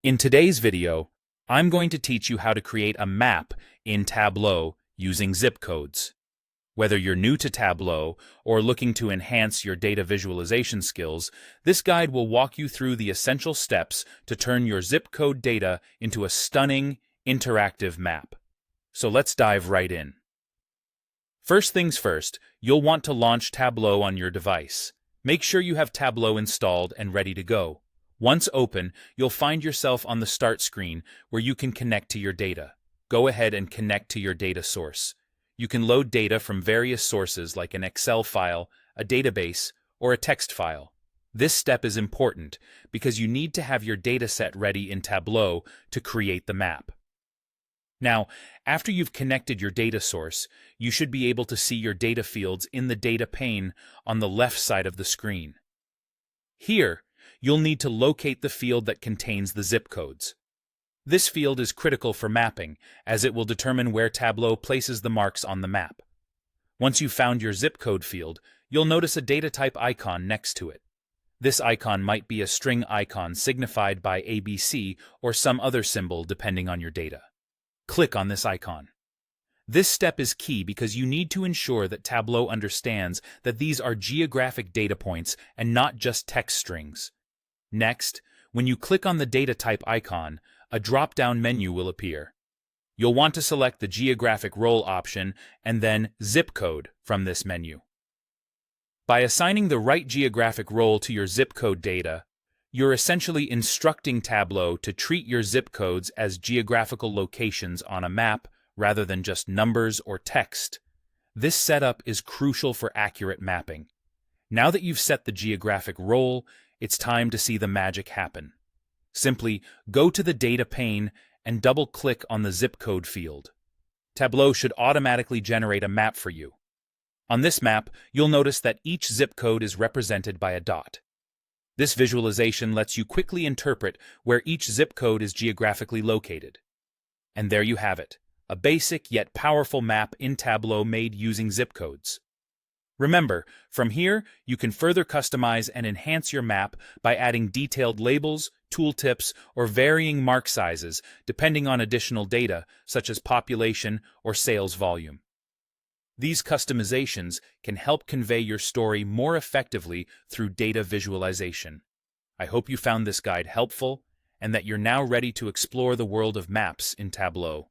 In today's video, I'm going to teach you how to create a map in Tableau using zip codes. Whether you're new to Tableau or looking to enhance your data visualization skills, this guide will walk you through the essential steps to turn your zip code data into a stunning, interactive map. So let's dive right in. First things first, you'll want to launch Tableau on your device. Make sure you have Tableau installed and ready to go. Once open, you'll find yourself on the Start screen where you can connect to your data. Go ahead and connect to your data source. You can load data from various sources like an Excel file, a database, or a text file. This step is important because you need to have your data set ready in Tableau to create the map. Now, after you've connected your data source, you should be able to see your data fields in the data pane on the left side of the screen. Here, you'll need to locate the field that contains the zip codes. This field is critical for mapping, as it will determine where Tableau places the marks on the map. Once you've found your zip code field, you'll notice a data type icon next to it. This icon might be a string icon signified by ABC or some other symbol depending on your data. Click on this icon. This step is key because you need to ensure that Tableau understands that these are geographic data points and not just text strings. Next, when you click on the data type icon, a drop-down menu will appear. You'll want to select the geographic role option and then zip code from this menu. By assigning the right geographic role to your zip code data, you're essentially instructing Tableau to treat your zip codes as geographical locations on a map rather than just numbers or text. This setup is crucial for accurate mapping. Now that you've set the geographic role, it's time to see the magic happen. Simply go to the data pane and double-click on the zip code field. Tableau should automatically generate a map for you. On this map, you'll notice that each zip code is represented by a dot. This visualization lets you quickly interpret where each zip code is geographically located. And there you have it, a basic yet powerful map in Tableau made using zip codes. Remember, from here, you can further customize and enhance your map by adding detailed labels, tooltips, or varying mark sizes depending on additional data, such as population or sales volume. These customizations can help convey your story more effectively through data visualization. I hope you found this guide helpful and that you're now ready to explore the world of maps in Tableau.